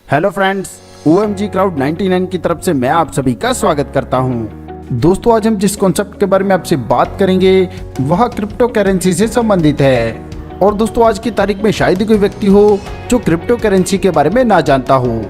Hello friends, OMG crowd 99 की तरफ से मैं आप सभी का स्वागत करता हूं। दोस्तों, आज हम जिस कॉन्सेप्ट के बारे में आपसे बात करेंगे वह क्रिप्टो करेंसी से संबंधित है। और दोस्तों, आज की तारीख में शायद ही कोई व्यक्ति हो जो क्रिप्टो करेंसी के बारे में ना जानता हो।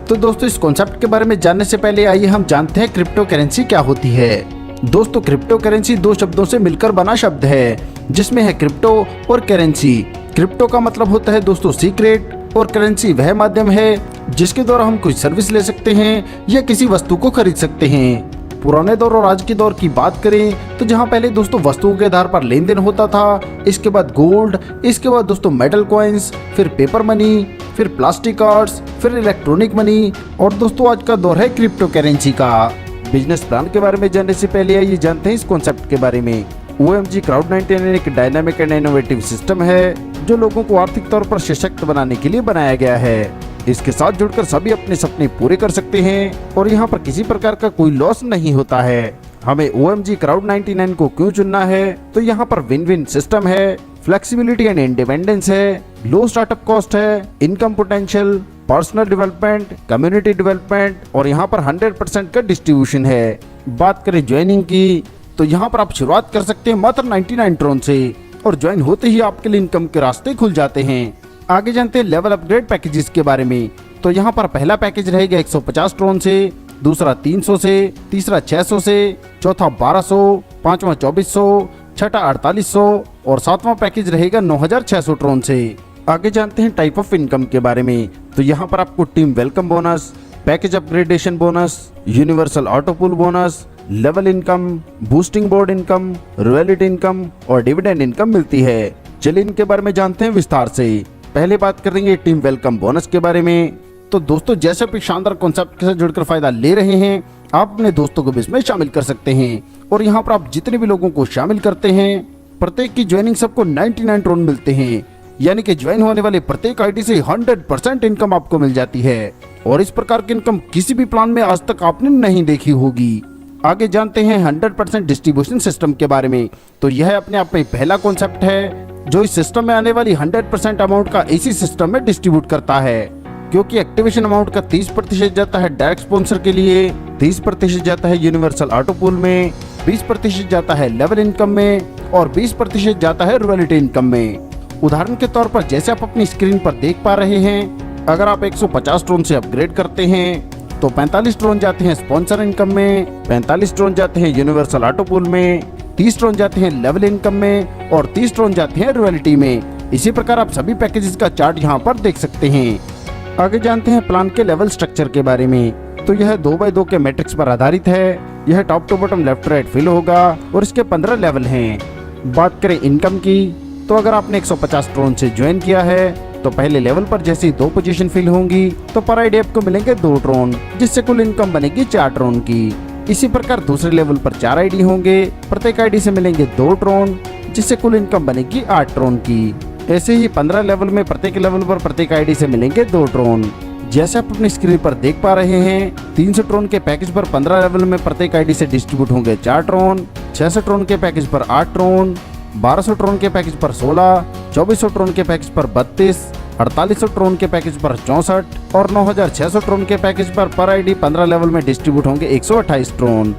तो दोस्तों, इस कॉन्सेप्ट के बारे में जानने से पहले आइए हम जानते हैं क्रिप्टो करेंसी क्या होती है। दोस्तों, क्रिप्टो करेंसी दो शब्दों से मिलकर बना शब्द है, जिसमें है क्रिप्टो और करेंसी। क्रिप्टो का मतलब होता है दोस्तों सीक्रेट, और करेंसी वह माध्यम है जिसके द्वारा हम कोई सर्विस ले सकते हैं या किसी वस्तु को खरीद सकते हैं। पुराने दौर और आज के दौर की बात करें तो जहां पहले दोस्तों वस्तुओं के आधार पर लेन देन होता था, इसके बाद गोल्ड, इसके बाद दोस्तों मेटल कॉइन्स, फिर पेपर मनी, फिर प्लास्टिक कार्ड्स, फिर इलेक्ट्रॉनिक मनी, और दोस्तों आज का दौर है क्रिप्टो करेंसी का। बिजनेस प्लान के बारे में जानने से पहले आइए जानते हैं इस कॉन्सेप्ट के बारे में। OMG क्राउड 99 एक डायनामिक एंड इनोवेटिव सिस्टम है जो लोगों को आर्थिक तौर पर सशक्त बनाने के लिए बनाया गया है। इसके साथ जुड़कर सभी अपने सपने पूरे कर सकते हैं और यहाँ पर किसी प्रकार का कोई लॉस नहीं होता है। हमें OMG क्राउड 99 को क्यों चुनना है, तो यहाँ पर विन विन सिस्टम है, फ्लेक्सिबिलिटी एंड इंडिपेंडेंस है, लो स्टार्टअप कॉस्ट है, income potential, personal development, community development, और यहाँ पर 100% का डिस्ट्रीब्यूशन है। बात करें ज्वाइनिंग की, तो यहाँ पर आप शुरुआत कर सकते हैं मात्र 99 ट्रोन से, और ज्वाइन होते ही आपके लिए इनकम के रास्ते खुल जाते हैं। आगे जानते हैं लेवल अपग्रेड पैकेजेस के बारे में। तो यहाँ पर पहला पैकेज रहेगा 150 ट्रोन से, दूसरा 300 से, तीसरा 600 से, चौथा 1200, पांचवा 2400, छठा 4800 और सातवां पैकेज रहेगा 9600 ट्रोन से। आगे जानते हैं टाइप ऑफ इनकम के बारे में। तो यहाँ पर आपको team welcome bonus, package upgradation bonus, universal auto pull bonus, level income, boosting board income, royalty income और डिविडेंड इनकम मिलती है। चलिए इनके बारे में जानते हैं विस्तार से। पहले बात करेंगे टीम वेलकम बोनस के बारे में। तो दोस्तों, जैसे आप एक शानदार कॉन्सेप्ट के साथ जुड़कर फायदा ले रहे हैं, आप अपने दोस्तों को भी इसमें शामिल कर सकते हैं। और यहाँ पर आप जितने भी लोगों को शामिल करते हैं, प्रत्येक की ज्वाइनिंग सबको 99 ट्रोन मिलते हैं, यानी कि ज्वाइन होने वाले प्रत्येक आईडी से 100% इनकम आपको मिल जाती है। और इस प्रकार की इनकम किसी भी प्लान में आज तक आपने नहीं देखी होगी। आगे जानते हैं 100% डिस्ट्रीब्यूशन सिस्टम के बारे में। तो यह अपने आप में पहला कॉन्सेप्ट है जो इस सिस्टम में आने वाली 100% अमाउंट का इसी सिस्टम में डिस्ट्रीब्यूट करता है, क्योंकि एक्टिवेशन अमाउंट का 30% जाता है डायरेक्ट स्पॉन्सर के लिए, 30% जाता है यूनिवर्सल ऑटो पूल में, 20% जाता है लेवल इनकम में और 20% जाता है रॉयल्टी इनकम में। उदाहरण के तौर पर जैसे आप अपनी स्क्रीन पर देख पा रहे हैं, अगर आप 150 ट्रोन से अपग्रेड करते हैं तो 45 ट्रोन जाते हैं स्पॉन्सर इनकम में, 45 ट्रोन जाते हैं यूनिवर्सल ऑटो पूल में, 30 ट्रोन जाते हैं लेवल इनकम में और 30 ट्रोन जाते हैं रॉयल्टी में। इसी प्रकार आप सभी पैकेजेस का चार्ट यहाँ पर देख सकते हैं। आगे जानते हैं प्लान के लेवल स्ट्रक्चर के बारे में। तो यह 2x2 के मैट्रिक्स पर आधारित है। यह top to bottom left right fill होगा और इसके 15 लेवल हैं। बात करें इनकम की, तो अगर आपने 150 ट्रोन से ज्वाइन किया है तो पहले लेवल पर जैसे ही 2 पोजीशन फिल होंगी तो पर आईडी आपको मिलेंगे 2 ट्रोन, जिससे कुल इनकम बनेगी 4 ट्रोन की। इसी प्रकार दूसरे लेवल पर 4 आईडी होंगे, प्रत्येक आईडी से मिलेंगे 2 ट्रोन, जिससे कुल इनकम बनेगी 8 ट्रोन की। ऐसे ही 15 लेवल में प्रत्येक लेवल पर प्रत्येक आईडी से मिलेंगे 2 ट्रोन। जैसे आप अपनी स्क्रीन पर देख पा रहे हैं, 300 ट्रोन के पैकेज पर 15 लेवल में प्रत्येक आईडी से डिस्ट्रीब्यूट होंगे 4 ट्रोन, 600 ट्रोन के पैकेज पर 8 ट्रोन, 1200 ट्रोन के पैकेज पर 16, 2400 ट्रोन के पैकेज पर 32, 4800 ट्रोन के पैकेज पर 64 और 9600 ट्रोन के पैकेज पर आईडी 15 लेवल में डिस्ट्रीब्यूट होंगे 128 ट्रोन।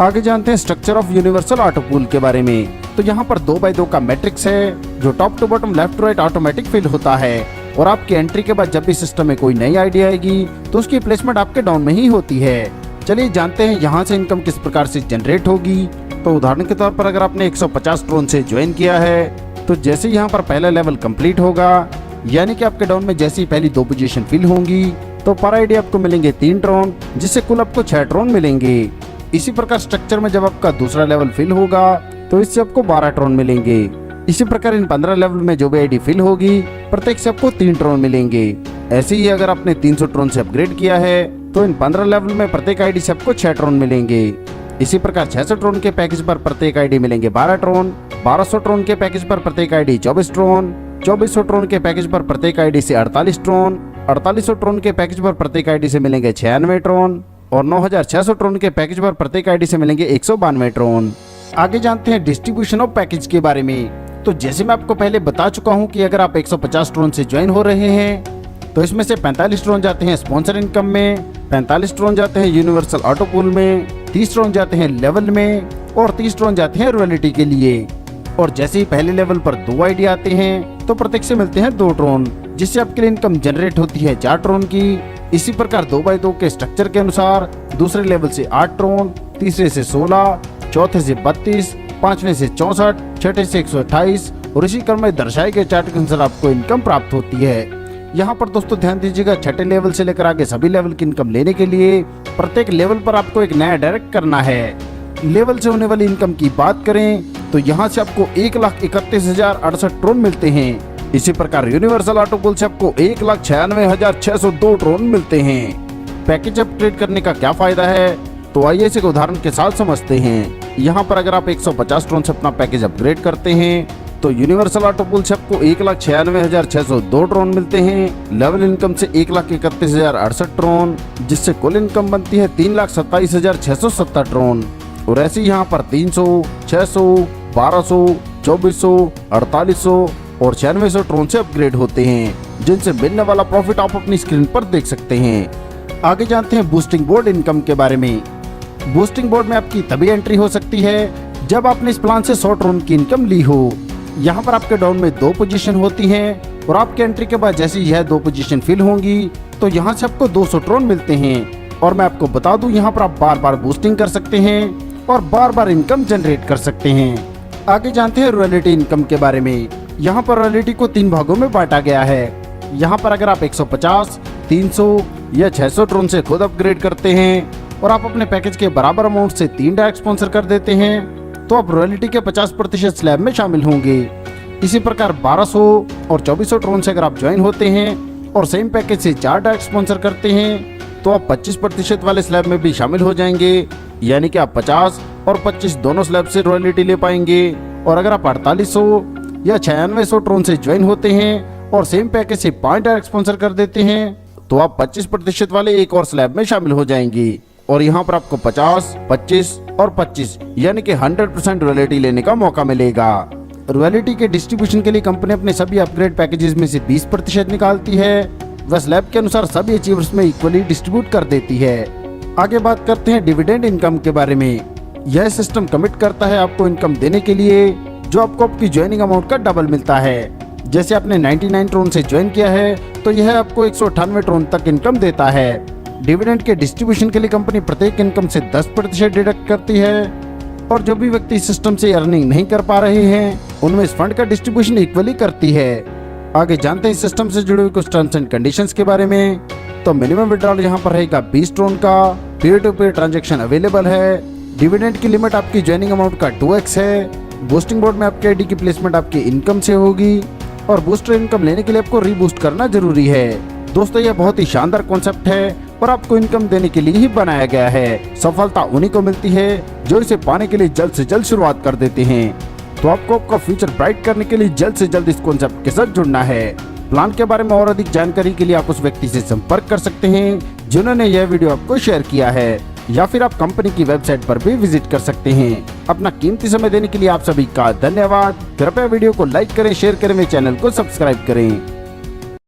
आगे जानते हैं structure of universal auto pool के बारे में। तो यहाँ पर 2x2 का मैट्रिक्स है जो top to bottom left right automatic fill होता है, और आपकी एंट्री के बाद जब भी सिस्टम में कोई नई आईडी आएगी तो उसकी प्लेसमेंट आपके डाउन में ही होती है। चलिए जानते हैं यहाँ से इनकम किस प्रकार से जनरेट होगी। तो उदाहरण के तौर पर अगर आपने 150 ट्रोन से ज्वाइन किया है तो जैसे यहाँ पर पहला लेवल कंप्लीट होगा, यानी कि आपके डाउन में जैसे ही पहली 2 पोजीशन फिल होंगी तो पर आईडी आपको मिलेंगे 3 ट्रोन, जिससे कुल आपको 6 ट्रोन मिलेंगे। इसी प्रकार स्ट्रक्चर में जब आपका दूसरा लेवल फिल होगा तो इससे आपको 12 ट्रोन मिलेंगे। इसी प्रकार इन 15 लेवल में जो भी आईडी फिल होगी प्रत्येक से आपको 3 ट्रोन मिलेंगे। ऐसे ही अगर आपने 300 ट्रोन से अपग्रेड किया है तो इन 15 लेवल में प्रत्येक आईडी से आपको 6 ट्रोन मिलेंगे। इसी प्रकार 600 ट्रोन के पैकेज पर प्रत्येक आईडी मिलेंगे 12 ट्रोन, 1200 ट्रोन के पैकेज पर प्रत्येक आईडी 24 ट्रोन, 2400 ट्रोन के पैकेज पर प्रत्येक आईडी से 48 ट्रोन, 4800 ट्रोन के पैकेज पर प्रत्येक आईडी से मिलेंगे 96 ट्रोन और 9600 ट्रोन के पैकेज पर प्रत्येक आईडी से मिलेंगे 192 ट्रोन। आगे जानते हैं डिस्ट्रीब्यूशन ऑफ पैकेज के बारे में। तो जैसे मैं आपको पहले बता चुका हूं कि अगर आप 150 ट्रोन से ज्वाइन हो रहे हैं तो इसमें से 45 ड्रोन जाते हैं स्पॉन्सर इनकम में, 45 ड्रोन जाते हैं यूनिवर्सल ऑटो पूल में, 30 ड्रोन जाते हैं लेवल में और 30 ड्रोन जाते हैं रॉयल्टी के लिए। और जैसे ही पहले लेवल पर 2 आईडी आते हैं तो प्रत्येक से मिलते हैं 2 ड्रोन, जिससे आपके लिए इनकम जनरेट होती है 4 ड्रोन की। इसी प्रकार 2x2 के स्ट्रक्चर के अनुसार दूसरे लेवल से 8 ड्रोन, तीसरे से 16, चौथे से 32, पांचवें से 64, छठे से 128 और इसी क्रम में दर्शाए गए चार्ट के अनुसार आपको इनकम प्राप्त होती है। यहाँ पर दोस्तों ध्यान दीजिएगा, छठे लेवल से लेकर आगे सभी लेवल की इनकम लेने के लिए प्रत्येक लेवल पर आपको एक नया डायरेक्ट करना है। लेवल से होने वाली इनकम की बात करें तो यहाँ से आपको 1,31,068 ड्रोन मिलते हैं। इसी प्रकार यूनिवर्सल ऑटो पूल से आपको 1,96,602 ड्रोन मिलते हैं। पैकेज अपग्रेड करने का क्या फायदा है, तो आइए इसे उदाहरण के साथ समझते हैं। यहाँ पर अगर आप 150 ड्रोन से अपना पैकेज अपग्रेड करते हैं तो यूनिवर्सल ऑटो पूल से आपको 1,96,602 ड्रोन मिलते हैं। लेवल इनकम से 1,31,068 ड्रोन, जिससे कुल इनकम बनती है 3,27,670 ड्रोन। और ऐसे यहाँ पर 300, 600, 1200, 2400, 4800 और 9600 ड्रोन से अपग्रेड होते हैं, जिनसे मिलने वाला प्रॉफिट आप अपनी स्क्रीन पर देख सकते हैं। आगे जानते हैं बूस्टिंग बोर्ड इनकम के बारे में। बूस्टिंग बोर्ड में आपकी तभी एंट्री हो सकती है जब आपने इस प्लान से 100 ड्रोन की इनकम ली हो। यहाँ पर आपके डाउन में 2 पोजीशन होती हैं और आपके एंट्री के बाद जैसे ही यह 2 पोजीशन फिल होंगी तो यहाँ से आपको 200 ड्रोन मिलते हैं। और मैं आपको बता दूं, यहाँ पर आप बार बार बूस्टिंग कर सकते हैं और बार बार इनकम जनरेट कर सकते हैं। आगे जानते हैं रॉयल्टी इनकम के बारे में। यहाँ पर रॉयल्टी को 3 भागों में बांटा गया है। यहाँ पर अगर आप 150, 300 या 600 ड्रोन से खुद अपग्रेड करते हैं और आप अपने पैकेज के बराबर अमाउंट से 3 डायरेक्ट स्पॉन्सर कर देते हैं तो आप रॉयल्टी के 50% स्लैब में शामिल होंगे। इसी प्रकार 1200 और 2400 ड्रोन से अगर आप ज्वाइन होते हैं और सेम पैकेज से 4 डायरेक्ट स्पॉन्सर करते हैं तो आप 25% वाले स्लैब में भी शामिल हो जाएंगे, यानी कि आप 50 और 25 दोनों स्लैब से रॉयल्टी ले पाएंगे। और अगर आप 4800 या 9600 ड्रोन से ज्वाइन होते हैं और सेम पैकेज से 5 डायरेक्ट स्पॉन्सर कर देते हैं तो आप 25% वाले एक और स्लैब में शामिल हो जाएंगे। और यहाँ पर आपको 50, 25 और 25 यानी कि 100% रॉयल्टी लेने का मौका मिलेगा। रॉयल्टी के डिस्ट्रीब्यूशन के लिए कंपनी अपने सभी अपग्रेड पैकेजेस में से 20% निकालती है, वह स्लैब के अनुसार सभी अचीवर्स में इक्वली डिस्ट्रीब्यूट कर देती है। आगे बात करते हैं डिविडेंड इनकम के बारे में। यह सिस्टम कमिट करता है आपको इनकम देने के लिए जो आपको आपकी ज्वाइनिंग अमाउंट का डबल मिलता है। जैसे आपने 99 ड्रोन से ज्वाइन किया है तो यह आपको 198 ड्रोन तक इनकम देता है। डिविडेंड के डिस्ट्रीब्यूशन के लिए कंपनी प्रत्येक इनकम से 10% डिडक्ट करती है और जो भी व्यक्ति इस सिस्टम से अर्निंग नहीं कर पा रहे हैं उनमें इस फंड का डिस्ट्रीब्यूशन इक्वली करती है। आगे जानते हैं इस सिस्टम से जुड़े हुए कुछ टर्म्स एंड कंडीशंस के बारे में। तो मिनिमम विड्रॉल यहाँ पर रहेगा 20 ड्रोन का, peer to peer transaction available है, डिविडेंड की लिमिट आपकी ज्वाइनिंग अमाउंट का 2x है, बूस्टिंग बोर्ड में आपके आईडी की प्लेसमेंट आपकी इनकम से होगी और बूस्टर इनकम लेने के लिए आपको रीबूस्ट करना जरूरी है। दोस्तों यह बहुत ही शानदार कॉन्सेप्ट है और आपको इनकम देने के लिए ही बनाया गया है। सफलता उन्हीं को मिलती है जो इसे पाने के लिए जल्द से जल्द शुरुआत कर देते हैं। तो आपको आपका फ्यूचर ब्राइट करने के लिए जल्द से जल्द इस कॉन्सेप्ट के साथ जुड़ना है। प्लान के बारे में और अधिक जानकारी के लिए आप उस व्यक्ति से संपर्क कर सकते हैं जिन्होंने यह वीडियो आपको शेयर किया है, या फिर आप कंपनी की वेबसाइट पर भी विजिट कर सकते हैं। अपना कीमती समय देने के लिए आप सभी का धन्यवाद। कृपया वीडियो को लाइक करें, शेयर करें, मेरे चैनल को सब्सक्राइब करें।